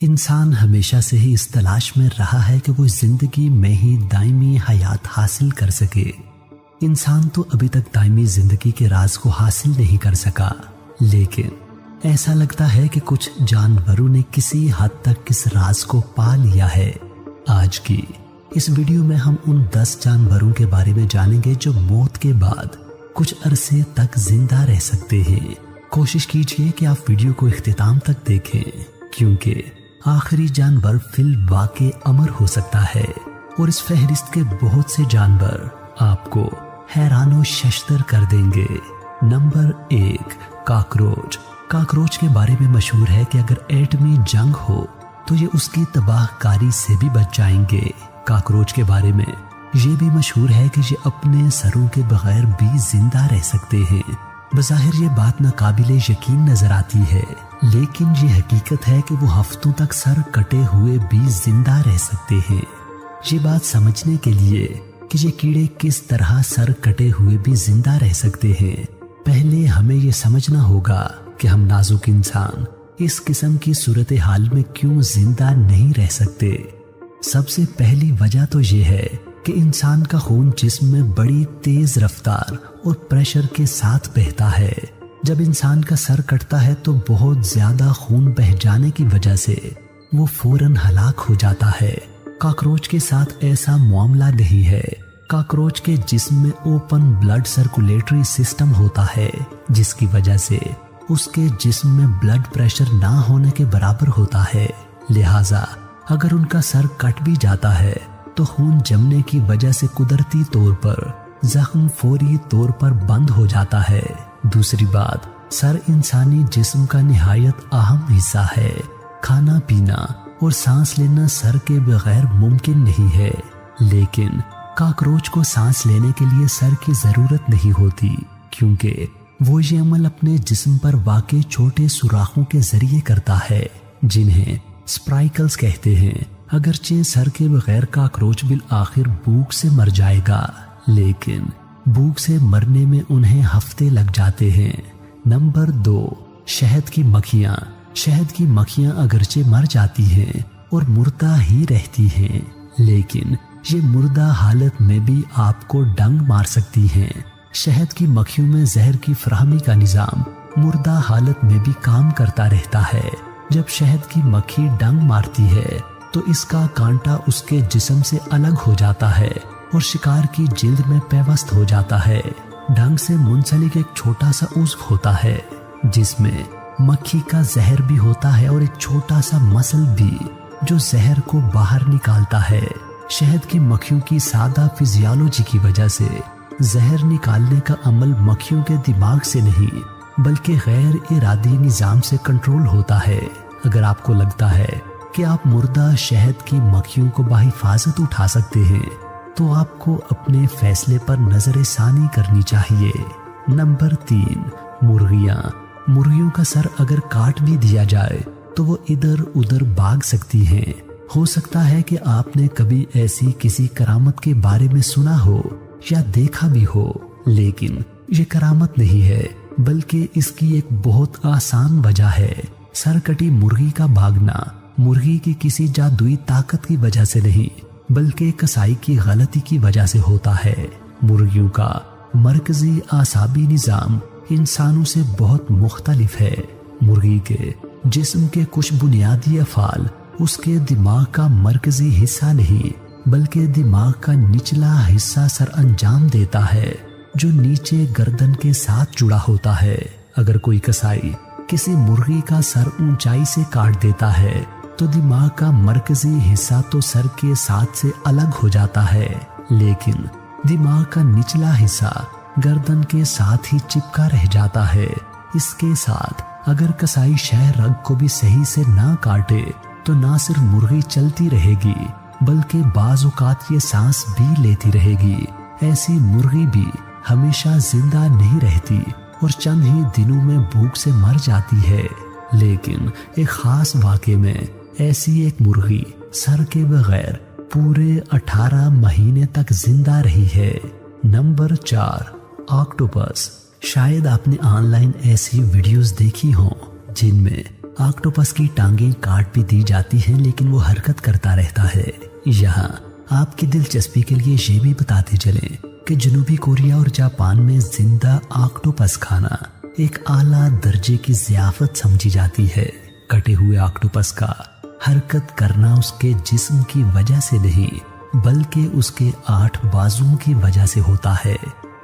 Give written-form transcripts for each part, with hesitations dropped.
इंसान हमेशा से ही इस तलाश में रहा है कि वो जिंदगी में ही दायमी हयात हासिल कर सके। इंसान तो अभी तक दायमी जिंदगी के राज को हासिल नहीं कर सका, लेकिन ऐसा लगता है कि कुछ जानवरों ने किसी हद तक इस राज को पा लिया है। आज की इस वीडियो में हम उन 10 जानवरों के बारे में जानेंगे जो मौत के बाद कुछ अरसे तक जिंदा रह सकते हैं। कोशिश कीजिए कि आप वीडियो को इख्तिताम तक देखें, क्योंकि आखिरी जानवर फिल वाक़े अमर हो सकता है और इस फहरिस्त के बहुत से जानवर आपको हैरानो शश्तर कर देंगे। Number 1, cockroach. काकरोच के बारे में मशहूर है कि अगर एटमी जंग हो तो ये उसकी तबाहकारी से भी बच जाएंगे। काकरोच के बारे में ये भी मशहूर है कि ये अपने सरों के बगैर भी जिंदा रह सकते हैं। बज़ाहिर ये बात नाकाबिले यकीन नजर आती है, लेकिन ये हकीकत है कि वो हफ्तों तक सर कटे हुए भी जिंदा रह सकते हैं। ये बात समझने के लिए कि ये कीड़े किस तरह सर कटे हुए भी जिंदा रह सकते हैं, पहले हमें ये समझना होगा कि हम नाजुक इंसान इस किस्म की सूरत हाल में क्यों जिंदा नहीं रह सकते। सबसे पहली वजह तो ये है कि इंसान का खून जिस्म में बड़ी तेज रफ्तार और प्रेशर के साथ बहता है। जब इंसान का सर कटता है तो बहुत ज्यादा खून बह जाने की वजह से वो फौरन हलाक हो जाता है। काकरोच के साथ ऐसा मामला नहीं है। काकरोच के जिस्म में ओपन ब्लड सर्कुलेटरी सिस्टम होता है, जिसकी वजह से उसके जिस्म में ब्लड प्रेशर ना होने के बराबर होता है। लिहाजा अगर उनका सर कट भी जाता है तो खून जमने की वजह से कुदरती तौर पर जख्म फौरी तौर पर बंद हो जाता है। दूसरी बात, सर इंसानी जिस्म का निहायत अहम हिस्सा है। खाना पीना और सांस लेना सर के बगैर मुमकिन नहीं है, लेकिन काकरोच को सांस लेने के लिए सर की जरूरत नहीं होती, क्योंकि वो ये अमल अपने जिस्म पर वाक़े छोटे सुराखों के जरिए करता है, जिन्हें स्प्राइकल्स कहते हैं। अगरचे सर के बगैर काकरोच बिल आखिर भूख से मर जाएगा, लेकिन भूख से मरने में उन्हें हफ्ते लग जाते हैं। नंबर 2, शहद की मक्खियाँ। शहद की मक्खियाँ अगरचे मर जाती हैं और मुर्दा ही रहती हैं, लेकिन ये मुर्दा हालत में भी आपको डंक मार सकती हैं। शहद की मक्खियों में जहर की फराहमी का निज़ाम मुर्दा हालत में भी काम करता रहता है। जब शहद की मक्खी डंक मारती है तो इसका कांटा उसके जिस्म से अलग हो जाता है और शिकार की जिल्द में पेवस्त हो जाता है। डंक से मुंसलिक एक छोटा सा उज़्व होता है, जिसमें मक्खी का जहर भी होता है और एक छोटा सा मसल भी, जो जहर को बाहर निकालता है। शहद की मक्खियों की सादा फिजियोलॉजी की वजह से जहर निकालने का अमल मक्खियों के दिमाग से नहीं बल्कि गैर इरादी निज़ाम से कंट्रोल होता है। अगर आपको लगता है कि आप मुर्दा शहद की मक्खियों को बाहिफाजत उठा सकते हैं तो आपको अपने फैसले पर नजरसानी करनी चाहिए। नंबर 3, मुर्गियाँ। मुर्गियों का सर अगर काट भी दिया जाए तो वो इधर उधर भाग सकती हैं। हो सकता है कि आपने कभी ऐसी किसी करामत के बारे में सुना हो या देखा भी हो, लेकिन ये करामत नहीं है बल्कि इसकी एक बहुत आसान वजह है। सरकटी मुर्गी का भागना मुर्गी की किसी जादुई ताकत की वजह से नहीं बल्कि कसाई की गलती की वजह से होता है। मुर्गियों का मरकजी आसाबी निज़ाम इंसानों से बहुत मुख्तलिफ है। मुर्गी के जिस्म के कुछ बुनियादी अफ़ाल उसके दिमाग का मरकजी हिस्सा नहीं बल्कि दिमाग का निचला हिस्सा सर अंजाम देता है, जो नीचे गर्दन के साथ जुड़ा होता है। अगर कोई कसाई किसी मुर्गी का सर ऊंचाई से काट देता है तो दिमाग का मरकजी हिस्सा तो सर के साथ से अलग हो जाता है, लेकिन दिमाग का निचला हिस्सा गर्दन के साथ ही चिपका रह जाता है। इसके साथ अगर कसाई शह रग को भी सही से ना काटे तो ना सिर्फ मुर्गी चलती रहेगी बल्कि बाज़ औक़ात ये सांस भी लेती रहेगी। ऐसी मुर्गी भी हमेशा जिंदा नहीं रहती और चंद ही दिनों में भूख से मर जाती है, लेकिन एक खास वाक़े में ऐसी एक मुर्गी सर के बगैर पूरे 18 महीने तक जिंदा रही है। Number 4, octopus. शायद आपने ऑनलाइन ऐसी वीडियोस देखी हों जिनमें ऑक्टोपस की टांगें काट भी दी जाती हैं लेकिन वो हरकत करता रहता है। यहाँ आपकी दिलचस्पी के लिए ये भी बताते चलें कि जनूबी कोरिया और जापान में जिंदा ऑक्टोपस खाना एक आला दर्जे की ज़ियाफत समझी जाती है। कटे हुए ऑक्टोपस का हरकत करना उसके जिस्म की वजह से नहीं बल्कि उसके 8 बाजुओं की वजह से होता है।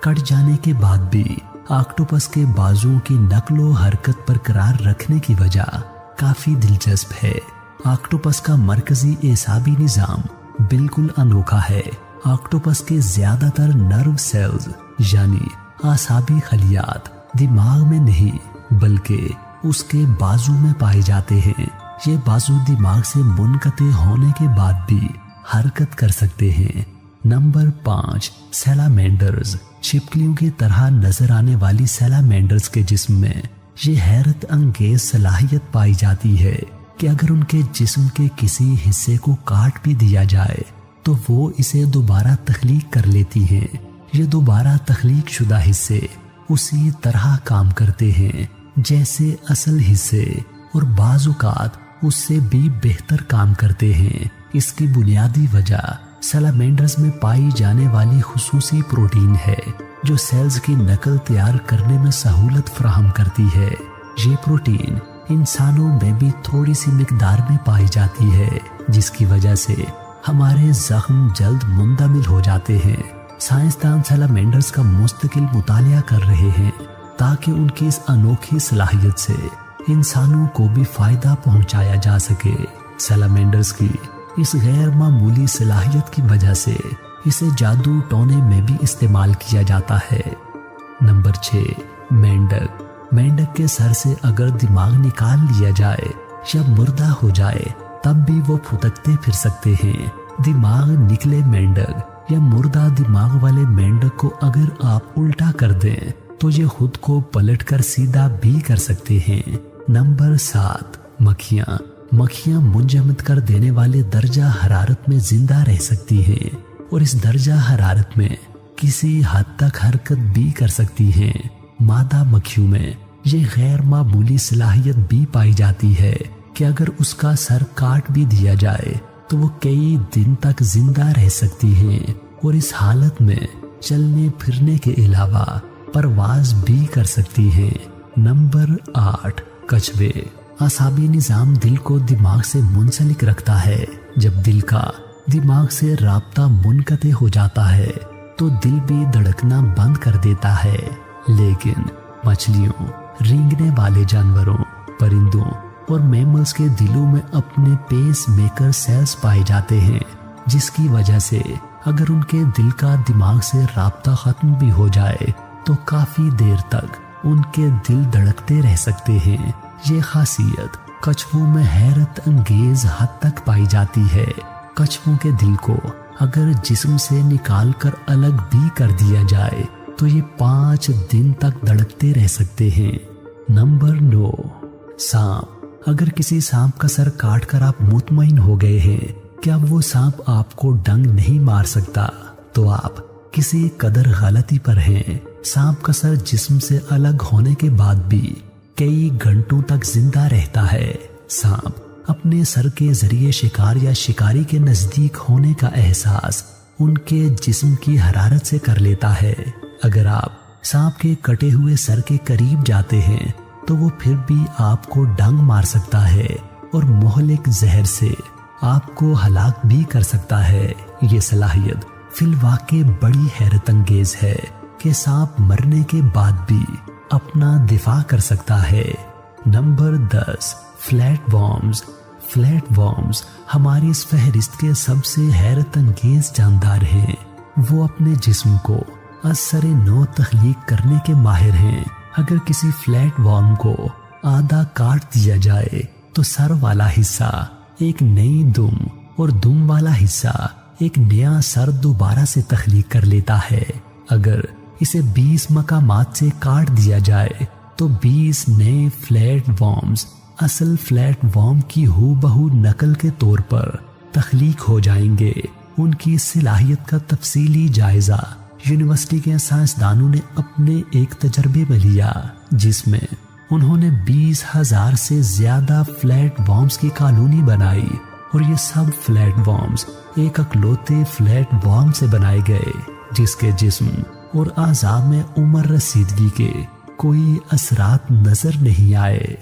कट जाने के बाद भी ऑक्टोपस के बाजुओं की नकलो हरकत बरकरार रखने की वजह काफी दिलचस्प है। ऑक्टोपस का मरकजी एसाबी निजाम बिल्कुल अनोखा है। ऑक्टोपस के ज्यादातर नर्व सेल्स यानी आसाबी खलियात दिमाग में नहीं बल्कि उसके बाजू में पाए जाते हैं। ये बाजू दिमाग से मुनकते होने के बाद भी हरकत कर सकते हैं। नंबर 5, सैलामेंडर्स। छिपकलियों की तरह नजर आने वाली सैलामेंडर्स के जिस्म में ये हैरत अंगेज सलाहियत पाई जाती है कि अगर उनके जिस्म के किसी हिस्से को काट भी दिया जाए तो वो इसे दोबारा तख्लीक कर लेती हैं। ये दोबारा तख्लीक शुदा हिस्से उसी तरह काम करते हैं जैसे असल हिस्से और बाज़-औक़ात उससे भी बेहतर काम करते हैं। इसकी बुनियादी वजह सैलामेंडर्स में पाई जाने वाली खुसूसी प्रोटीन है जो सेल्स की नकल तैयार करने में सहूलत फराहम करती है। ये प्रोटीन इंसानों में भी थोड़ी सी मिकदार में पाई जाती है जिसकी वजह से हमारे जख्म जल्द मुंदमिल हो जाते हैं। साइंसदान सैलामेंडर्स का मुस्तकिल मुतालिया कर रहे हैं ताकि उनकी इस अनोखी सलाहियत से इंसानों को भी फायदा पहुंचाया जा सके। सैलामेंडर्स की इस गैर मामूली सलाहियत की वजह से इसे जादू टोने में भी इस्तेमाल किया जाता है। नंबर 6, मेंढक। मेंढक के सर से अगर दिमाग निकाल लिया जाए या मुर्दा हो जाए तब भी वो फुदकते फिर सकते हैं। दिमाग निकले मेंढक या मुर्दा दिमाग वाले मेंढक को अगर आप उल्टा कर दें तो ये खुद को पलटकर सीधा भी कर सकते हैं। नंबर 7, मक्खियाँ। मक्खियाँ मुंजमद कर देने वाले दर्जा हरारत में जिंदा रह सकती हैं और इस दर्जा हरारत में किसी हद तक हरकत भी कर सकती हैं। मादा मक्खियों में ये गैर मामूली सलाहियत भी पाई जाती है कि अगर उसका सर काट भी दिया जाए तो वो कई दिन तक जिंदा रह सकती हैं और इस हालत में चलने फिरने के अलावा परवाज भी कर सकती हैं। नंबर 8, कछुए। आसाबी निजाम दिल को दिमाग से मुंसलिक रखता है। जब दिल का दिमाग से राब्ता मुनक़ते हो जाता है तो दिल भी धड़कना बंद कर देता है। लेकिन मछलियों, रेंगने वाले जानवरों, परिंदों और मैमल्स के दिलों में अपने पेस मेकर सेल्स पाए जाते हैं जिसकी वजह से अगर उनके दिल का दिमाग से राब्ता खत्म भी हो जाए तो काफी देर तक उनके दिल धड़कते रह सकते हैं। ये खासियत कछुओं में हैरत अंगेज हद तक पाई जाती है। कछुओं के दिल को अगर जिस्म से निकाल कर अलग भी कर दिया जाए तो ये 5 दिन तक धड़कते रह सकते हैं। नंबर 9, सांप। अगर किसी सांप का सर काट कर आप मुतमईन हो गए हैं कि अब वो सांप आपको डंग नहीं मार सकता तो आप किसी कदर गलती पर हैं। सांप का सर जिस्म से अलग होने के बाद भी कई घंटों तक जिंदा रहता है। सांप अपने सर के जरिए शिकार या शिकारी के नजदीक होने का एहसास उनके जिस्म की हरारत से कर लेता है। अगर आप सांप के कटे हुए सर के करीब जाते हैं तो वो फिर भी आपको डंग मार सकता है और मोहलिक जहर से आपको हलाक भी कर सकता है। ये सलाहियत फिलवाके बड़ी हैरत अंगेज है कि सांप मरने के बाद भी अपना दिफा कर सकता है। Number 10, flat worms. Flat worms हमारी इस फहरिस्त के सबसे हैरत अंगेज जानदार हैं। वो अपने जिस्म को असरे नो तख्लीक करने के माहिर हैं। अगर किसी फ्लैट वॉर्म को आधा काट दिया जाए तो सर वाला हिस्सा एक नई दुम और दुम वाला हिस्सा एक नया सर दोबारा से तख्लीक कर लेता है। अगर इसे 20 मकामात से काट दिया जाए तो 20 नए फ्लैट वॉर्म्स असल फ्लैट वॉर्म की हूबहू नकल के तौर पर तख्लीक हो जाएंगे। उनकी सलाहियत का तफसीली जायजा यूनिवर्सिटी के साइंसदानों ने अपने एक तजर्बे में लिया जिसमें انہوں نے 20,000 سے زیادہ فلیٹ وارمز کی کالونی بنائی، اور یہ سب فلیٹ وارمز ایک اکلوتے فلیٹ وارم سے بنائے گئے جس کے جسم اور اعضاء میں عمر رسیدگی کے کوئی اثرات نظر نہیں آئے۔